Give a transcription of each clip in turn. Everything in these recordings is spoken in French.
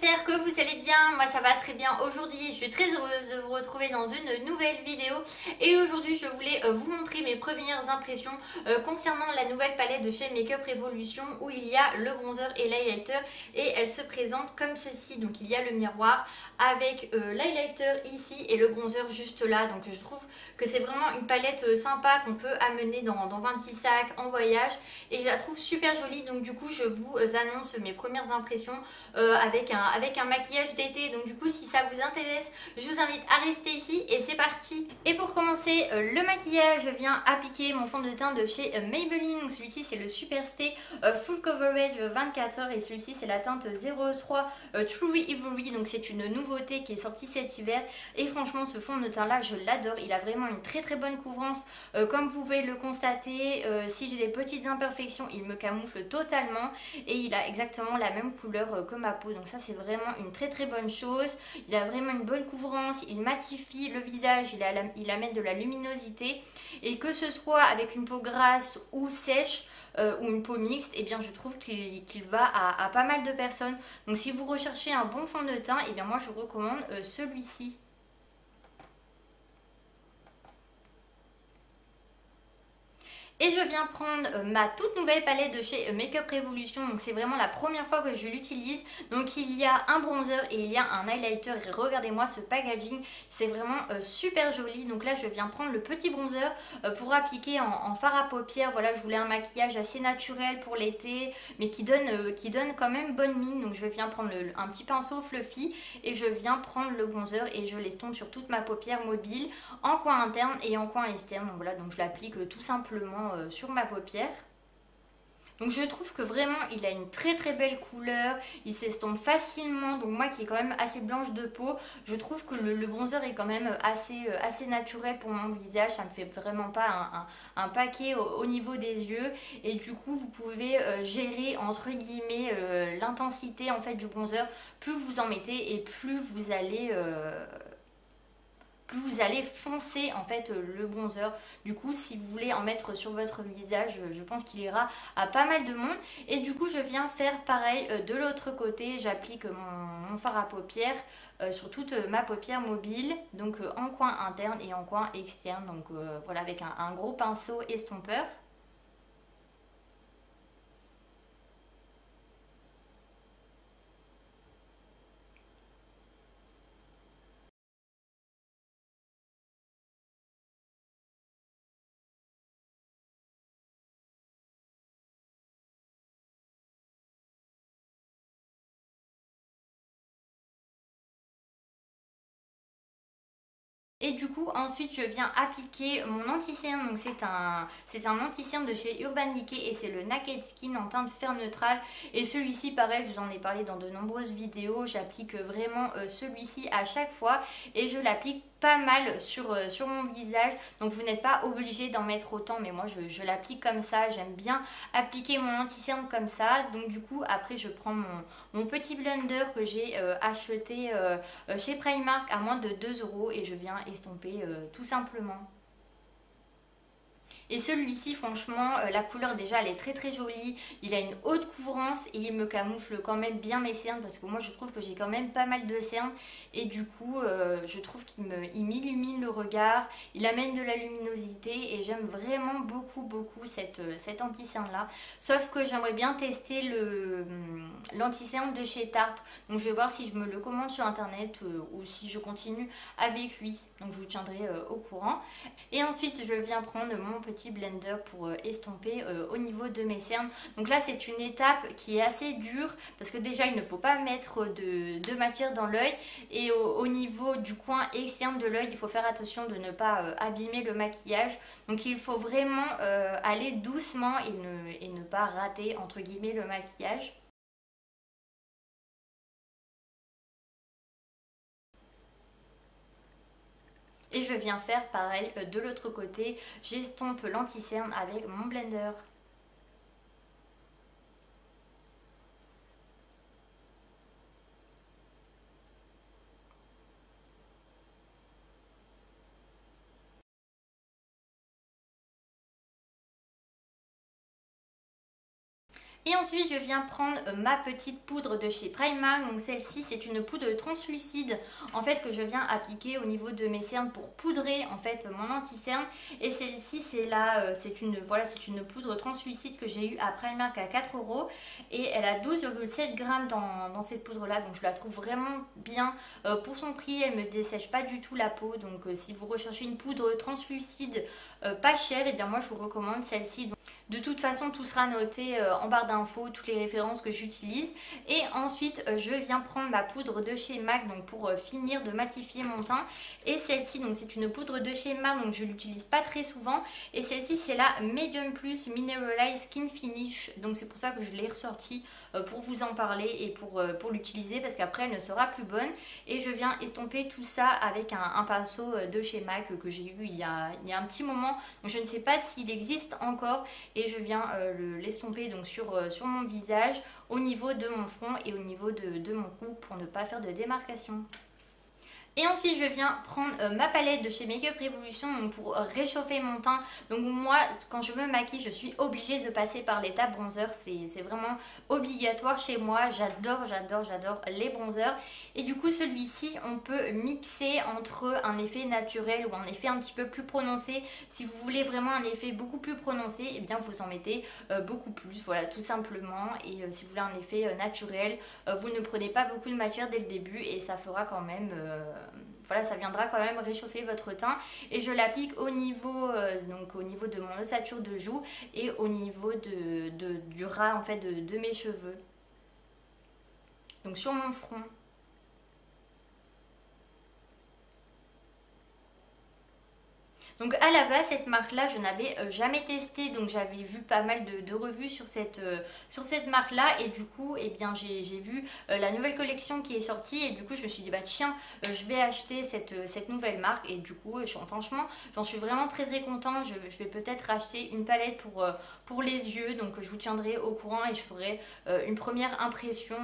j'espère que vous allez bien, moi ça va très bien aujourd'hui, je suis très heureuse de vous retrouver dans une nouvelle vidéo et aujourd'hui je voulais vous montrer mes premières impressions concernant la nouvelle palette de chez Makeup Revolution où il y a le bronzer et l'highlighter et elle se présente comme ceci. Donc il y a le miroir avec l'highlighter ici et le bronzer juste là, donc je trouve que c'est vraiment une palette sympa qu'on peut amener dans un petit sac en voyage et je la trouve super jolie. Donc du coup je vous annonce mes premières impressions avec un maquillage d'été. Donc du coup si ça vous intéresse, je vous invite à rester ici et c'est parti. Et pour commencer le maquillage, je viens appliquer mon fond de teint de chez Maybelline. Donc celui-ci c'est le Super Stay Full Coverage 24 heures et celui-ci c'est la teinte 03 True Ivory. Donc c'est une nouveauté qui est sortie cet hiver et franchement ce fond de teint là je l'adore. Il a vraiment une très bonne couvrance comme vous pouvez le constater. Si j'ai des petites imperfections il me camoufle totalement et il a exactement la même couleur que ma peau, donc ça c'est vraiment une très bonne chose. Il a vraiment une bonne couvrance, il matifie le visage, il amène de la luminosité et que ce soit avec une peau grasse ou sèche ou une peau mixte, et bien je trouve qu'il va à pas mal de personnes. Donc si vous recherchez un bon fond de teint, et bien moi je vous recommande celui-ci. Et je viens prendre ma toute nouvelle palette de chez Makeup Revolution. Donc c'est vraiment la première fois que je l'utilise. Donc il y a un bronzer et il y a un highlighter. Et regardez-moi ce packaging, c'est vraiment super joli. Donc là je viens prendre le petit bronzer pour appliquer en fard à paupières. Voilà, je voulais un maquillage assez naturel pour l'été, mais qui donne quand même bonne mine. Donc je viens prendre un petit pinceau fluffy et je viens prendre le bronzer et je l'estompe sur toute ma paupière mobile, en coin interne et en coin externe. Donc voilà, donc je l'applique tout simplement sur ma paupière. Donc je trouve que vraiment il a une très belle couleur, il s'estompe facilement. Donc moi qui est quand même assez blanche de peau, je trouve que le bronzer est quand même assez naturel pour mon visage. Ça ne me fait vraiment pas un paquet au niveau des yeux. Et du coup vous pouvez gérer entre guillemets l'intensité en fait du bronzer. Plus vous en mettez et plus vous allez foncer en fait le bronzer. Du coup si vous voulez en mettre sur votre visage, je pense qu'il ira à pas mal de monde. Et du coup je viens faire pareil de l'autre côté. J'applique mon fard à paupières sur toute ma paupière mobile, donc en coin interne et en coin externe. Donc voilà, avec un gros pinceau estompeur. Et du coup ensuite je viens appliquer mon anti-cerne. Donc c'est un anti-cerne de chez Urban Decay et c'est le Naked Skin en teinte fer neutrale. Et celui-ci pareil, je vous en ai parlé dans de nombreuses vidéos, j'applique vraiment celui-ci à chaque fois et je l'applique pas mal sur mon visage. Donc vous n'êtes pas obligé d'en mettre autant, mais moi je l'applique comme ça. J'aime bien appliquer mon anti-cerne comme ça. Donc du coup après je prends mon petit blender que j'ai acheté chez Primark à moins de 2 € et je viens estomper tout simplement. Et celui-ci franchement la couleur déjà elle est très jolie, il a une haute couvrance et il me camoufle quand même bien mes cernes parce que moi je trouve que j'ai quand même pas mal de cernes et du coup je trouve qu'il m'illumine le regard, il amène de la luminosité et j'aime vraiment beaucoup cet anti-cerne là. Sauf que j'aimerais bien tester l'anti-cerne de chez Tarte, donc je vais voir si je me le commande sur internet ou si je continue avec lui, donc je vous tiendrai au courant. Et ensuite je viens prendre mon petit blender pour estomper au niveau de mes cernes. Donc là c'est une étape qui est assez dure parce que déjà il ne faut pas mettre de matière dans l'œil et au niveau du coin externe de l'œil il faut faire attention de ne pas abîmer le maquillage. Donc il faut vraiment aller doucement et ne pas rater entre guillemets le maquillage. Et je viens faire pareil de l'autre côté, j'estompe l'anti-cerne avec mon blender. Et ensuite je viens prendre ma petite poudre de chez Primark. Donc celle-ci c'est une poudre translucide en fait que je viens appliquer au niveau de mes cernes pour poudrer en fait mon anti-cerne. Et celle-ci c'est une poudre translucide que j'ai eu à Primark à 4 € et elle a 12,7 grammes dans cette poudre là, donc je la trouve vraiment bien pour son prix. Elle me dessèche pas du tout la peau, donc si vous recherchez une poudre translucide pas chère, et bien moi je vous recommande celle-ci. De toute façon, tout sera noté en barre d'infos, toutes les références que j'utilise. Et ensuite, je viens prendre ma poudre de chez MAC donc pour finir de matifier mon teint. Et celle-ci, donc c'est une poudre de chez MAC, donc je l'utilise pas très souvent. Et celle-ci, c'est la Medium Plus Mineralized Skin Finish. Donc c'est pour ça que je l'ai ressortie pour vous en parler et pour l'utiliser, parce qu'après elle ne sera plus bonne. Et je viens estomper tout ça avec un pinceau de chez MAC que j'ai eu il y a un petit moment. Donc je ne sais pas s'il existe encore. Et je viens l'estomper donc sur mon visage, au niveau de mon front et au niveau de mon cou pour ne pas faire de démarcation. Et ensuite je viens prendre ma palette de chez Makeup Revolution donc pour réchauffer mon teint. Donc moi quand je me maquille je suis obligée de passer par l'étape bronzer, c'est vraiment obligatoire chez moi. J'adore les bronzers. Et du coup celui-ci on peut mixer entre un effet naturel ou un effet un petit peu plus prononcé. Si vous voulez vraiment un effet beaucoup plus prononcé, et bien vous en mettez beaucoup plus, voilà tout simplement. Et si vous voulez un effet naturel, vous ne prenez pas beaucoup de matière dès le début et ça fera quand même... voilà, ça viendra quand même réchauffer votre teint. Et je l'applique au niveau de mon ossature de joue et au niveau du ras en fait de mes cheveux. Donc sur mon front. Donc à la base cette marque là je n'avais jamais testé, donc j'avais vu pas mal de revues sur cette marque là. Et du coup eh bien j'ai vu la nouvelle collection qui est sortie et du coup je me suis dit bah tiens je vais acheter cette nouvelle marque. Et du coup franchement j'en suis vraiment très contente. Je vais peut-être racheter une palette pour les yeux, donc je vous tiendrai au courant et je ferai une première impression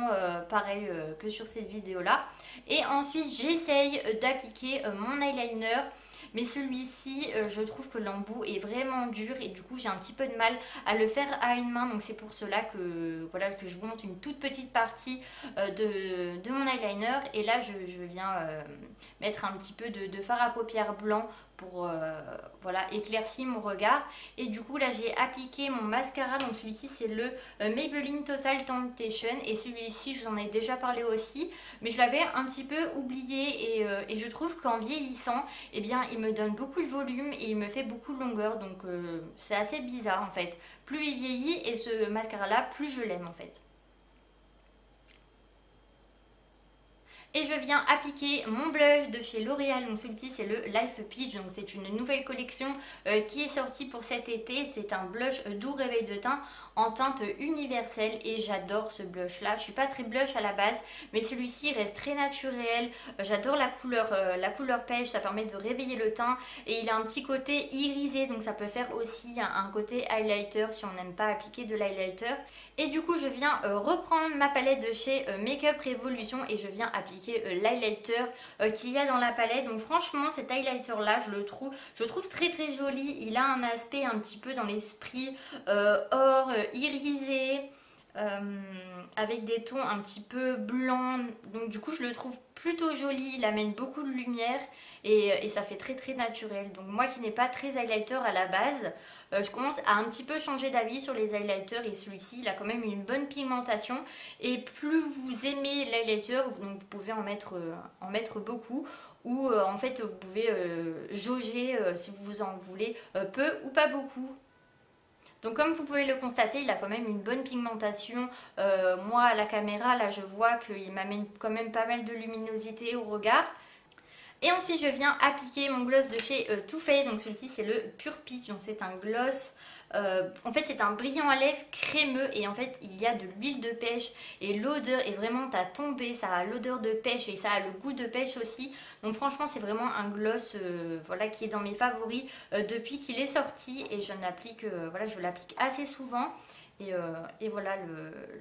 pareil que sur cette vidéo là. Et ensuite j'essaye d'appliquer mon eyeliner. Mais celui-ci, je trouve que l'embout est vraiment dur et du coup j'ai un petit peu de mal à le faire à une main. Donc c'est pour cela que, voilà, que je vous montre une toute petite partie de mon eyeliner. Et là je viens mettre un petit peu de fard à paupières blanc pour voilà, éclaircir mon regard. Et du coup là j'ai appliqué mon mascara, donc celui-ci c'est le Maybelline Total Temptation. Et celui-ci je vous en ai déjà parlé aussi, mais je l'avais un petit peu oublié. Et je trouve qu'en vieillissant, eh bien il me donne beaucoup de volume et il me fait beaucoup de longueur. Donc c'est assez bizarre en fait. Plus il vieillit et ce mascara là, plus je l'aime en fait. Et je viens appliquer mon blush de chez L'Oréal, donc celui-ci c'est le Life Peach, donc c'est une nouvelle collection qui est sortie pour cet été. C'est un blush doux réveil de teint en teinte universelle et j'adore ce blush là. Je suis pas très blush à la base, mais celui-ci reste très naturel. J'adore la couleur pêche, ça permet de réveiller le teint et il a un petit côté irisé, donc ça peut faire aussi un côté highlighter si on n'aime pas appliquer de l'highlighter. Et du coup je viens reprendre ma palette de chez Makeup Revolution et je viens appliquer l'highlighter qu'il y a dans la palette. Donc franchement cet highlighter là je le trouve très joli. Il a un aspect un petit peu dans l'esprit or, irisé, avec des tons un petit peu blancs. Donc du coup je le trouve plutôt joli, il amène beaucoup de lumière et ça fait très naturel. Donc moi qui n'ai pas très highlighter à la base, je commence à un petit peu changer d'avis sur les highlighters et celui-ci il a quand même une bonne pigmentation. Et plus vous aimez l'highlighter, donc vous pouvez en mettre beaucoup. Ou en fait vous pouvez jauger si vous en voulez peu ou pas beaucoup. Donc comme vous pouvez le constater, il a quand même une bonne pigmentation. Moi à la caméra là je vois qu'il m'amène quand même pas mal de luminosité au regard. Et ensuite je viens appliquer mon gloss de chez Too Faced, donc celui-ci c'est le Pure Peach, donc c'est un gloss, en fait c'est un brillant à lèvres crémeux et en fait il y a de l'huile de pêche et l'odeur est vraiment à tomber, ça a l'odeur de pêche et ça a le goût de pêche aussi. Donc franchement c'est vraiment un gloss voilà, qui est dans mes favoris depuis qu'il est sorti et je l'applique assez souvent. Et voilà,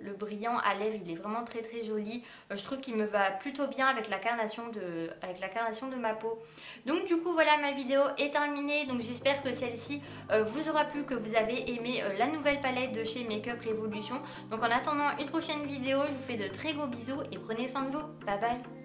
le brillant à lèvres, il est vraiment très très joli. Je trouve qu'il me va plutôt bien avec la carnation de ma peau. Donc du coup, voilà, ma vidéo est terminée. Donc j'espère que celle-ci vous aura plu, que vous avez aimé la nouvelle palette de chez Makeup Revolution. Donc en attendant une prochaine vidéo, je vous fais de très gros bisous et prenez soin de vous. Bye bye.